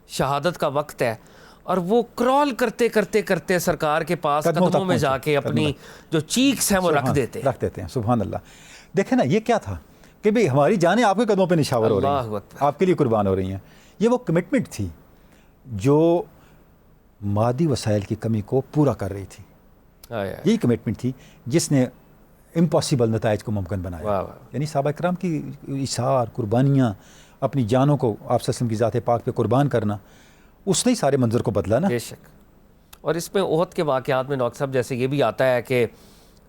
شہادت کا وقت ہے, اور وہ کرال کرتے کرتے کرتے سرکار کے پاس قدموں میں جا کے اپنی جو چیکس ہیں وہ رکھ دیتے ہیں. سبحان اللہ. دیکھیں نا یہ کیا تھا کہ بھئی ہماری جانیں آپ کے قدموں پہ نشاور ہو رہی ہیں, آپ کے لیے قربان ہو رہی ہیں. یہ وہ کمٹمنٹ تھی جو مادی وسائل کی کمی کو پورا کر رہی تھی. یہی کمٹمنٹ تھی جس نے امپاسبل نتائج کو ممکن بنایا. یعنی صحابہ کرام کی ایثار, قربانیاں, اپنی جانوں کو آپ صلی اللہ علیہ وسلم کی ذات پاک پہ قربان کرنا, اس نے ہی سارے منظر کو بدلا نا. بے شک. اور اس میں احد کے واقعات میں ڈاکٹر صاحب جیسے یہ بھی آتا ہے کہ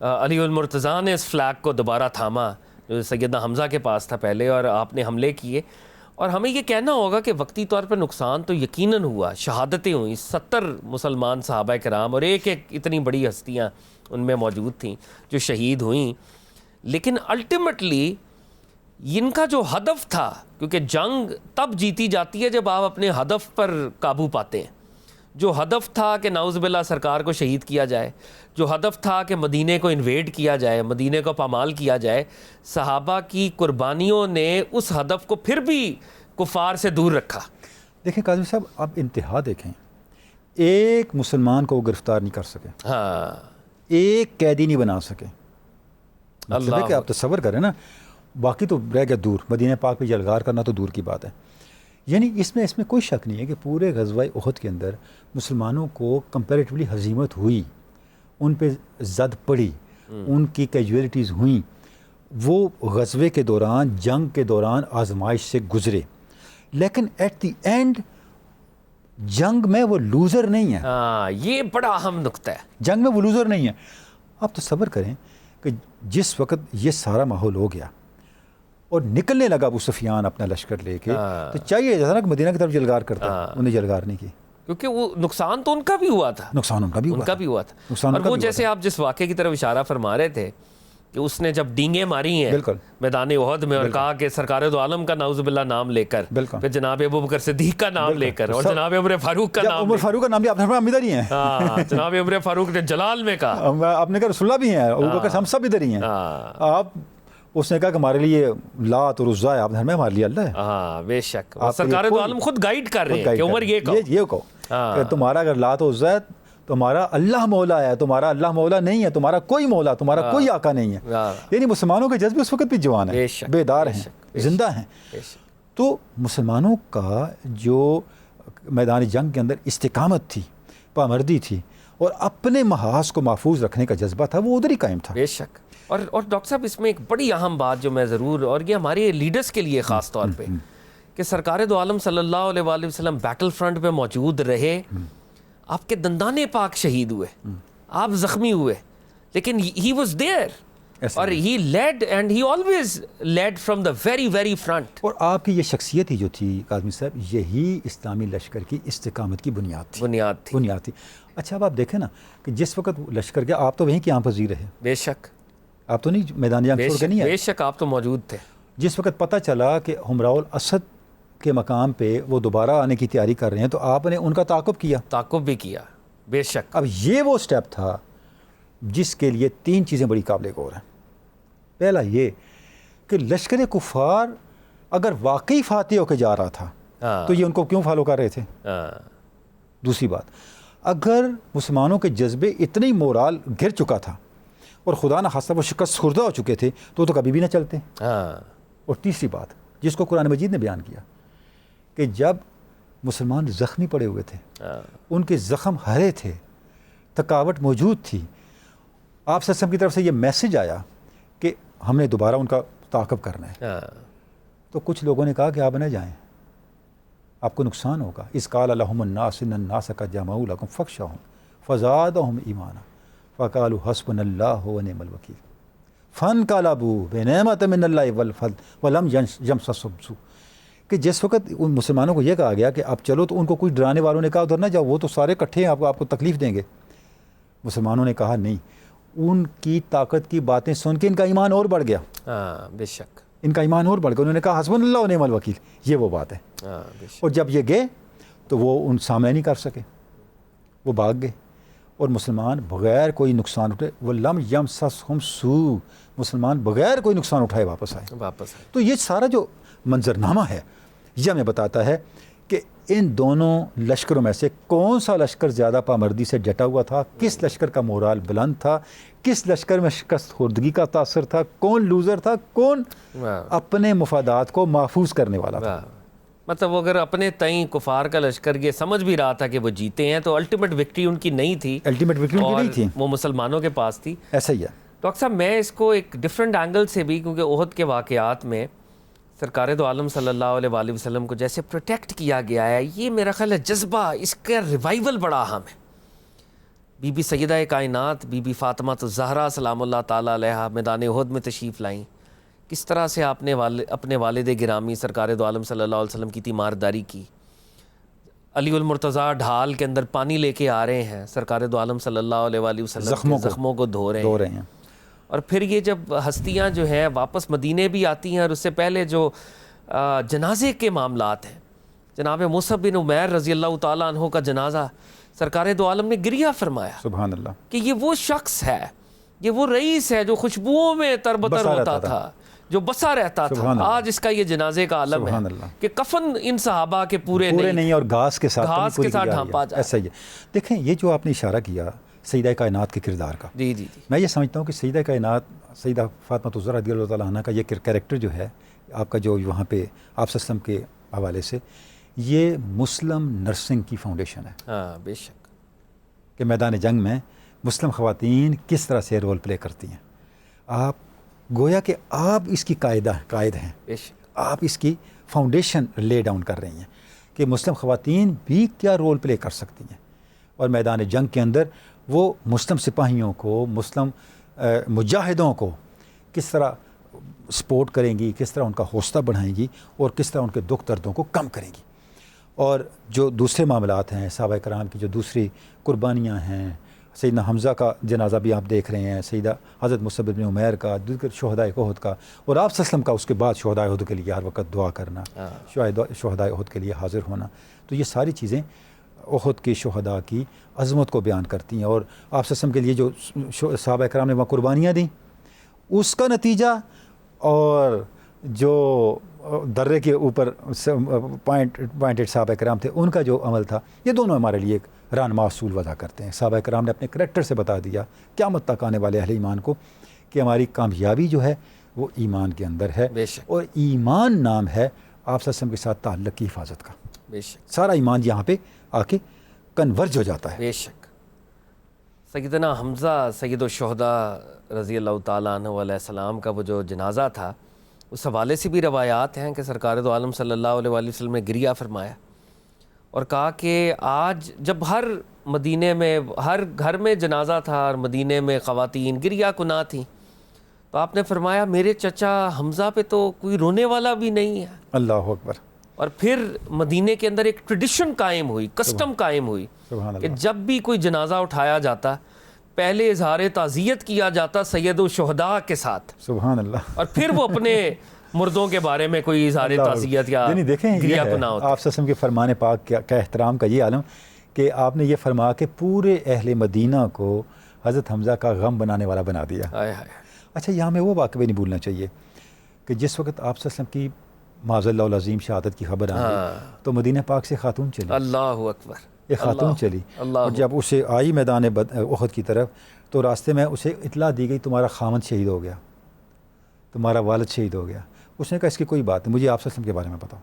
علی المرتضیٰ نے اس فلیگ کو دوبارہ تھاما جو سیدنا حمزہ کے پاس تھا پہلے, اور آپ نے حملے کیے. اور ہمیں یہ کہنا ہوگا کہ وقتی طور پر نقصان تو یقیناً ہوا, شہادتیں ہوئیں, 70 مسلمان صحابہ کرام اور ایک ایک اتنی بڑی ہستیاں ان میں موجود تھیں جو شہید ہوئیں. لیکن الٹیمیٹلی ان کا جو ہدف تھا, کیونکہ جنگ تب جیتی جاتی ہے جب آپ اپنے ہدف پر قابو پاتے ہیں, جو ہدف تھا کہ نعوذ باللہ سرکار کو شہید کیا جائے, جو ہدف تھا کہ مدینے کو انویڈ کیا جائے, مدینے کو پامال کیا جائے, صحابہ کی قربانیوں نے اس ہدف کو پھر بھی کفار سے دور رکھا. دیکھیں قاضی صاحب, آپ انتہا دیکھیں, ایک مسلمان کو وہ گرفتار نہیں کر سکے, ایک قیدی نہیں بنا سکے. مطلب کہ آپ تصور کریں نا, باقی تو رہ گیا دور, مدینہ پاک پہ جلگار کرنا تو دور کی بات ہے. یعنی اس میں کوئی شک نہیں ہے کہ پورے غزوہ احد کے اندر مسلمانوں کو کمپیریٹیولی ہزیمت ہوئی, ان پہ زد پڑی, ان کی کیجویلٹیز ہوئیں. وہ غزوے کے دوران, جنگ کے دوران آزمائش سے گزرے, لیکن ایٹ دی اینڈ جنگ میں وہ لوزر نہیں ہے. یہ بڑا اہم نقطہ ہے, جنگ میں وہ لوزر نہیں ہے. آپ تصور کریں کہ جس وقت یہ سارا ماحول ہو گیا اور نکلنے لگا ابو سفیان اپنا لشکر لے کے, تو چاہیے جیسا نا کہ مدینہ کی طرف جلگار کرتا, انہیں جلگار نہیں کی, کیونکہ وہ نقصان تو ان کا بھی ہوا تھا. نقصان ان کا بھی ہوا تھا. اور وہ جیسے آپ جس واقعے کی طرف اشارہ فرما رہے تھے کہ اس نے جب ڈینگیں ماری ہیں میدان احد میں اور کہا کہ سرکار دو عالم کا نعوذ باللہ نام لے کر, پھر جناب ابوبکر صدیق کا نام لے کر, اور جناب عمر فاروق کا نام, عمر فاروق کا نام بھی آپ ہم ادھر ہی ہیں, جناب عمر فاروق نے جلال میں کہا, آپ نے کہا رسول اللہ بھی ہیں, ابوبکر ہم سب ادھر ہی ہیں. آپ اس نے کہا کہ ہمارے لیے لات اور عزا ہے, آپ نے ہمارے لیے اللہ ہے. ہاں بے شک, سرکار دو عالم خود گائیڈ کر رہے ہیں کہ عمر یہ کہو کہ تمہارا اگر لات و عزا ہے تمہارا اللہ مولا ہے, تمہارا اللہ مولا نہیں ہے, تمہارا کوئی مولا, تمہارا کوئی آقا نہیں ہے. یعنی مسلمانوں کے جذبے اس وقت بھی جوان ہیں, بیدار ہیں, زندہ ہیں. تو مسلمانوں کا جو میدان جنگ کے اندر استقامت تھی, پامردی تھی, اور اپنے محاذ کو محفوظ رکھنے کا جذبہ تھا, وہ ادھر ہی قائم تھا. بے شک. اور ڈاکٹر صاحب اس میں ایک بڑی اہم بات جو میں ضرور, اور یہ ہمارے لیڈرز کے لیے خاص طور پہ, کہ سرکار دو عالم صلی اللہ علیہ وآلہ وسلم بیٹل فرنٹ پہ موجود رہے, آپ کے دندان پاک شہید ہوئے, آپ زخمی ہوئے, لیکن ہی واز دیئر اور he led and he always led from the very very front. اور آپ کی یہ شخصیت ہی جو تھی کاظمی صاحب، یہی اسلامی لشکر کی استقامت کی بنیاد تھی. بنیاد تھی. اچھا اب آپ دیکھیں نا کہ جس وقت لشکر گیا، آپ تو وہیں کے عام وزیر رہے. بے شک. آپ تو نہیں میدان جنگ چھوڑ کے نہیں آئے. بے شک آپ تو موجود تھے. جس وقت پتہ چلا کہ ہمراء الاسد کے مقام پہ وہ دوبارہ آنے کی تیاری کر رہے ہیں تو آپ نے ان کا تعاقب کیا. تعاقب بھی کیا. بے شک. اب یہ وہ سٹیپ تھا جس کے لیے 3 چیزیں بڑی قابل غور ہیں. پہلا یہ کہ لشکر کفار اگر واقعی فاتح ہو کے جا رہا تھا تو یہ ان کو کیوں فالو کر رہے تھے. دوسری بات، اگر مسلمانوں کے جذبے اتنے ہی مورال گر چکا تھا اور خدا نہ خواستہ وہ شکست خوردہ ہو چکے تھے تو کبھی بھی نہ چلتے. اور تیسری بات جس کو قرآن مجید نے بیان کیا کہ جب مسلمان زخمی پڑے ہوئے تھے، ان کے زخم ہرے تھے، تھکاوٹ موجود تھی، آپ صلی اللہ علیہ وسلم کی طرف سے یہ میسج آیا کہ ہم نے دوبارہ ان کا تعاقب کرنا ہے. تو کچھ لوگوں نے کہا کہ آپ نہ جائیں، آپ کو نقصان ہوگا. اذ قال لهم الناس ان الناس قد جمعوا لكم فاخشوهم فزادهم ایمانا فقالوا حسبنا الله ونعم الوکیل فانقلبوا بنعمة من الله والفضل ولم يمسسهم سوء. کہ جس وقت ان مسلمانوں کو یہ کہا گیا کہ اب چلو تو ان کو کچھ ڈرانے والوں نے کہا ادھر نہ جاؤ، وہ تو سارے اکٹھے ہیں، آپ کو تکلیف دیں گے. مسلمانوں نے کہا نہیں، ان کی طاقت کی باتیں سن کے ان کا ایمان اور بڑھ گیا. بے شک ان کا ایمان اور بڑھ گیا. انہوں نے کہا حسبنا اللہ ونعم الوکیل. یہ وہ بات ہے. اور جب یہ گئے تو وہ ان سامنے نہیں کر سکے، وہ بھاگ گئے اور مسلمان بغیر کوئی نقصان اٹھے وَلَمْ يَمْسَسْهُمْ سُوءٌ، مسلمان بغیر کوئی نقصان اٹھائے واپس آئے. تو یہ سارا جو منظرنامہ ہے یہ ہمیں بتاتا ہے کہ ان دونوں لشکروں میں سے کون سا لشکر زیادہ پامردی سے ڈٹا ہوا تھا، کس لشکر کا مورال بلند تھا، کس لشکر میں شکست خوردگی کا تاثر تھا، کون لوزر تھا، کون اپنے مفادات کو محفوظ کرنے والا تھا. مطلب وہ اگر اپنے تئیں کفار کا لشکر یہ سمجھ بھی رہا تھا کہ وہ جیتے ہیں تو الٹیمیٹ وکٹری ان کی نہیں تھی. الٹیمیٹ وکٹری ان کی نہیں تھی، وہ مسلمانوں کے پاس تھی. ایسا ہی ہے. ڈاکٹر صاحب میں اس کو ایک ڈفرینٹ اینگل سے بھی، کیونکہ احد کے واقعات میں سرکار دو عالم صلی اللہ علیہ وآلہ وسلم کو جیسے پروٹیکٹ کیا گیا ہے، یہ میرا خیال ہے جذبہ اس کا ریوائول بڑا اہم ہے. بی بی سیدہ کائنات بی بی فاطمہ الزہرا سلام اللہ تعالیٰ علیہا میدان احد میں تشریف لائیں. کس طرح سے آپ نے اپنے والد گرامی سرکار دو عالم صلی اللہ علیہ وسلم کی تیمارداری کی. علی المرتضیٰ ڈھال کے اندر پانی لے کے آ رہے ہیں، سرکار دو عالم صلی اللہ علیہ وآلہ وسلم کے زخموں کو دھو رہے ہیں. اور پھر یہ جب ہستیاں جو ہیں واپس مدینے بھی آتی ہیں، اور اس سے پہلے جو جنازے کے معاملات ہیں، جناب مصعب بن عمیر رضی اللہ تعالیٰ عنہ کا جنازہ سرکار دو عالم نے گریہ فرمایا. سبحان اللہ. کہ یہ وہ شخص ہے، یہ وہ رئیس ہے جو خوشبوؤں میں تربتر ہوتا تھا، جو بسا رہتا تھا. آج اس کا یہ جنازے کا عالم ہے کہ کفن ان صحابہ کے پورے نہیں اور گھاس کے ساتھ ڈھانپا جائے. ایسا ہی ہے. دیکھیں یہ جو آپ نے اشارہ کیا سیدہ کائنات کے کردار کا، جی جی میں یہ سمجھتا ہوں کہ سیدہ کائنات سیدہ فاطمہ الزہرا رضی اللہ تعالیٰ عنہ کا یہ کریکٹر جو ہے آپ کا، جو وہاں پہ آپ صلی اللہ علیہ وسلم کے حوالے سے، یہ مسلم نرسنگ کی فاؤنڈیشن ہے. بے شک کہ میدان جنگ میں مسلم خواتین کس طرح سے رول پلے کرتی ہیں. آپ گویا کہ آپ اس کی قائد ہیں، آپ اس کی فاؤنڈیشن لے ڈاؤن کر رہی ہیں کہ مسلم خواتین بھی کیا رول پلے کر سکتی ہیں. اور میدان جنگ کے اندر وہ مسلم سپاہیوں کو، مسلم مجاہدوں کو کس طرح سپورٹ کریں گی، کس طرح ان کا حوصلہ بڑھائیں گی اور کس طرح ان کے دکھ دردوں کو کم کریں گی. اور جو دوسرے معاملات ہیں صحابہ کرام کی، جو دوسری قربانیاں ہیں، سیدنا حمزہ کا جنازہ بھی آپ دیکھ رہے ہیں، سیدہ حضرت مصعب بن عمیر کا، شہداء احد کا، اور آپ صلی اللہ علیہ وسلم کا اس کے بعد شہداء احد کے لیے ہر وقت دعا کرنا، شہداء احد کے لیے حاضر ہونا. تو یہ ساری چیزیں احد کے شہداء کی عظمت کو بیان کرتی ہیں. اور آپ صلی اللہ علیہ وسلم کے لیے جو صحابہ کرام نے وہاں قربانیاں دیں، اس کا نتیجہ، اور جو درے کے اوپر پوائنٹڈ صحابہ کرام تھے ان کا جو عمل تھا، یہ دونوں ہمارے لیے ایک رہنما اصول وضع کرتے ہیں. صحابہ کرام نے اپنے کریکٹر سے بتا دیا قیامت تک آنے والے اہل ایمان کو کہ ہماری کامیابی جو ہے وہ ایمان کے اندر ہے، اور ایمان نام ہے آپ صلی اللہ علیہ وسلم کے ساتھ تعلق کی حفاظت کا. سارا ایمان یہاں پہ آ کے کنورج ہو جاتا ہے. بے شک. سیدنا حمزہ سید الشہداء رضی اللہ تعالیٰ عنہ علیہ السلام کا وہ جو جنازہ تھا، اس حوالے سے بھی روایات ہیں کہ سرکار دو عالم صلی اللہ علیہ وآلہ وسلم نے گریہ فرمایا. اور کہا کہ آج جب ہر مدینے میں ہر گھر میں جنازہ تھا اور مدینے میں خواتین گریہ کناں تھیں، تو آپ نے فرمایا میرے چچا حمزہ پہ تو کوئی رونے والا بھی نہیں ہے. اللہ اکبر. اور پھر مدینے کے اندر ایک ٹریڈیشن قائم ہوئی، کسٹم قائم ہوئی سبحان کہ اللہ. جب بھی کوئی جنازہ اٹھایا جاتا پہلے اظہار تعزیت کیا جاتا سید الشہداء کے ساتھ، سبحان اللہ. اور پھر وہ اپنے مردوں کے بارے میں کوئی اظہار تعزیت یا یعنی دیکھیں یہ گریہ ہے کناں ہوتا. آپ صلی اللہ علیہ وسلم کے فرمان پاک کا احترام کا یہ عالم کہ آپ نے یہ فرما کہ پورے اہل مدینہ کو حضرت حمزہ کا غم بنانے والا بنا دیا. ہائے ہائے. اچھا یہاں میں وہ واقعہ بھی نہیں بھولنا چاہیے کہ جس وقت آپ صلی اللہ علیہ وسلم کی معاذ اللہ العظیم شہادت کی خبر آئی تو مدینہ پاک سے خاتون چلی. اللہ اکبر. ایک خاتون چلی اور جب اسے آئی میدان احد کی طرف تو راستے میں اسے اطلاع دی گئی تمہارا خاوند شہید ہو گیا، تمہارا والد شہید ہو گیا. اس نے کہا اس کی کوئی بات نہیں، مجھے آپ صلی اللہ علیہ وسلم کے بارے میں بتاؤ.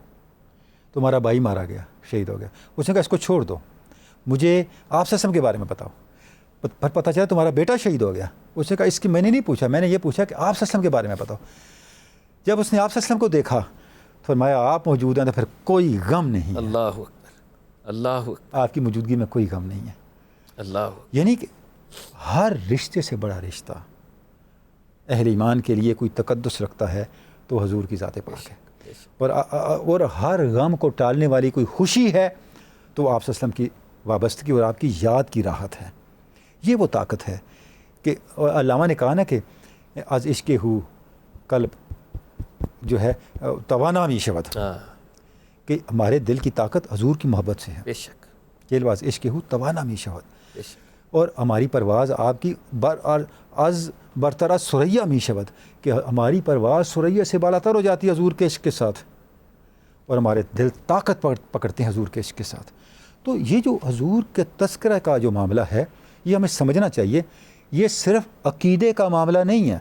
تمہارا بھائی مارا گیا، شہید ہو گیا. اس نے کہا اس کو چھوڑ دو، مجھے آپ صلی اللہ علیہ وسلم کے بارے میں بتاؤ. پھر پتہ چلا تمہارا بیٹا شہید ہو گیا. اس نے کہا اس کی میں نے نہیں پوچھا، میں نے یہ پوچھا کہ آپ صلی اللہ علیہ وسلم کے بارے میں بتاؤ. جب اس نے آپ صلی اللہ علیہ وسلم کو دیکھا فرمایا آپ موجود ہیں تو پھر کوئی غم نہیں ہے. اللہ اکبر. اللہ اکبر. آپ کی موجودگی میں کوئی غم نہیں ہے. اللہ اکبر. یعنی کہ ہر رشتے سے بڑا رشتہ اہل ایمان کے لیے کوئی تقدس رکھتا ہے تو حضور کی ذات پاک ہے. اور ہر غم کو ٹالنے والی کوئی خوشی ہے تو آپ صلی اللہ علیہ وسلم کی وابستگی اور آپ کی یاد کی راحت ہے. یہ وہ طاقت ہے کہ علامہ نے کہا نا کہ از عشق ہو قلب جو ہے توانا می شود، کہ ہمارے دل کی طاقت حضور کی محبت سے ہے. بے شک. کہ از عشق ہو توانا می شود. بے شک. اور ہماری پرواز آپ کی از برتر سریا می شود، کہ ہماری پرواز سریا سے بالاتر ہو جاتی ہے حضور کے عشق کے ساتھ، اور ہمارے دل طاقت پکڑتے ہیں حضور کے عشق کے ساتھ. تو یہ جو حضور کے تذکرہ کا جو معاملہ ہے یہ ہمیں سمجھنا چاہیے. یہ صرف عقیدے کا معاملہ نہیں ہے،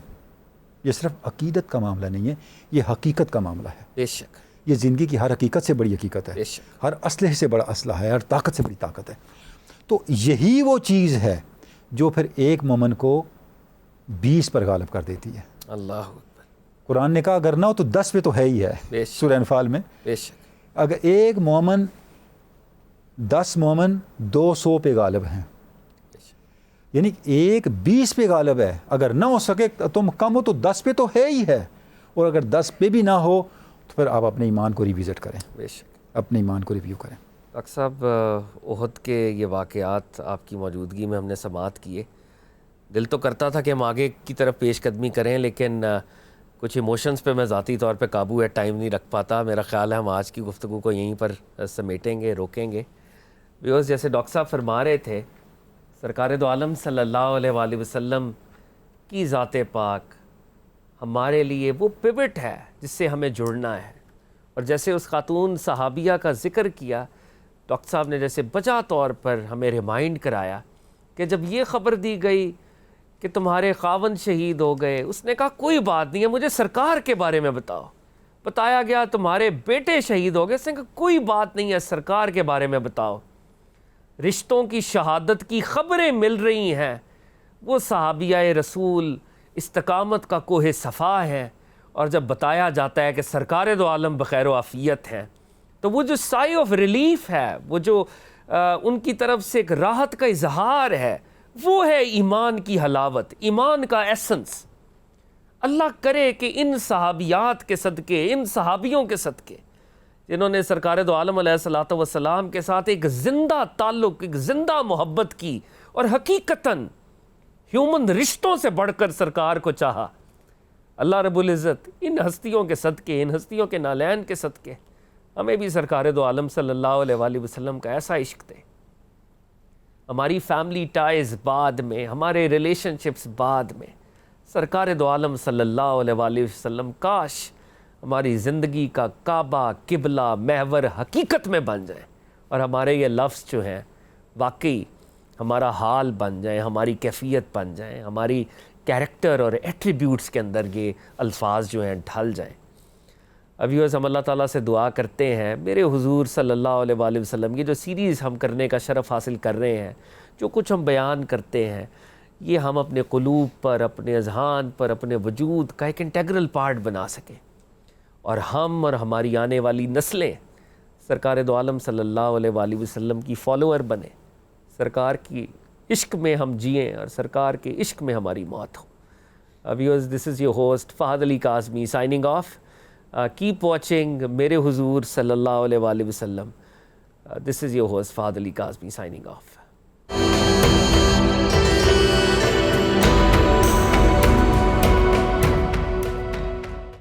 یہ صرف عقیدت کا معاملہ نہیں ہے، یہ حقیقت کا معاملہ ہے. بے شک. یہ زندگی کی ہر حقیقت سے بڑی حقیقت ہے، بے شک. ہر اسلحے سے بڑا اسلحہ ہے، ہر طاقت سے بڑی طاقت ہے. تو یہی وہ چیز ہے جو پھر ایک مومن کو 20 پر غالب کر دیتی ہے. اللہ اکبر. قرآن نے کہا اگر نہ ہو تو 10 پہ تو ہے ہی ہے. بے شک. سورہ انفال میں بے شک. اگر ایک مومن 10 مومن 200 پہ غالب ہیں، یعنی ایک 20 پہ غالب ہے. اگر نہ ہو سکے تم کم ہو تو 10 پہ تو ہے ہی ہے، اور اگر 10 پہ بھی نہ ہو تو پھر آپ اپنے ایمان کو ریویزٹ کریں. بے شک. اپنے ایمان کو ریویو کریں. ڈاکٹر صاحب احد کے یہ واقعات آپ کی موجودگی میں ہم نے سماعت کیے. دل تو کرتا تھا کہ ہم آگے کی طرف پیش قدمی کریں، لیکن کچھ ایموشنز پہ میں ذاتی طور پہ قابو ہے، ٹائم نہیں رکھ پاتا. میرا خیال ہے ہم آج کی گفتگو کو یہیں پر سمیٹیں گے، روکیں گے. ویورز جیسے ڈاکٹر صاحب فرما رہے تھے سرکار دو عالم صلی اللہ علیہ وآلہ وسلم کی ذات پاک ہمارے لیے وہ پیوٹ ہے جس سے ہمیں جڑنا ہے. اور جیسے اس خاتون صحابیہ کا ذکر کیا ڈاکٹر صاحب نے جیسے بجا طور پر ہمیں ریمائنڈ کرایا کہ جب یہ خبر دی گئی کہ تمہارے خاوند شہید ہو گئے، اس نے کہا کوئی بات نہیں ہے، مجھے سرکار کے بارے میں بتاؤ. بتایا گیا تمہارے بیٹے شہید ہو گئے، اس نے کہا کوئی بات نہیں ہے، سرکار کے بارے میں بتاؤ. رشتوں کی شہادت کی خبریں مل رہی ہیں. وہ صحابیہ رسول استقامت کا کوہ صفا ہے، اور جب بتایا جاتا ہے کہ سرکار دو عالم بخیر و عافیت ہیں تو وہ جو سائی آف ریلیف ہے، وہ جو ان کی طرف سے ایک راحت کا اظہار ہے، وہ ہے ایمان کی حلاوت، ایمان کا ایسنس. اللہ کرے کہ ان صحابیات کے صدقے، ان صحابیوں کے صدقے جنہوں نے سرکار دو عالم علیہ الصلوۃ والسلام کے ساتھ ایک زندہ تعلق، ایک زندہ محبت کی، اور حقیقتاً ہیومن رشتوں سے بڑھ کر سرکار کو چاہا. اللہ رب العزت ان ہستیوں کے صدقے، ان ہستیوں کے نالین کے صدقے ہمیں بھی سرکار دو عالم صلی اللہ علیہ وآلہ وسلم کا ایسا عشق دے. ہماری فیملی ٹائز بعد میں، ہمارے ریلیشن شپس بعد میں، سرکار دو عالم صلی اللہ علیہ وآلہ وسلم کاش ہماری زندگی کا کعبہ، قبلہ، محور حقیقت میں بن جائیں، اور ہمارے یہ لفظ جو ہیں واقعی ہمارا حال بن جائیں، ہماری کیفیت بن جائیں، ہماری کیریکٹر اور ایٹریبیوٹس کے اندر یہ الفاظ جو ہیں ڈھل جائیں. ویورز ہم اللہ تعالیٰ سے دعا کرتے ہیں میرے حضور صلی اللہ علیہ وآلہ وسلم یہ جو سیریز ہم کرنے کا شرف حاصل کر رہے ہیں، جو کچھ ہم بیان کرتے ہیں، یہ ہم اپنے قلوب پر، اپنے اذہان پر، اپنے وجود کا ایک انٹیگرل پارٹ بنا سکیں، اور ہم اور ہماری آنے والی نسلیں سرکار دو عالم صلی اللہ علیہ وآلہ وسلم کی فالوور بنے, سرکار کی عشق میں ہم جئیں اور سرکار کے عشق میں ہماری موت ہو. Viewers, this is your host Fahad Ali Kazmi signing off. Keep watching میرے حضور صلی اللہ علیہ وآلہ وسلم. This is your host Fahad Ali Kazmi signing off.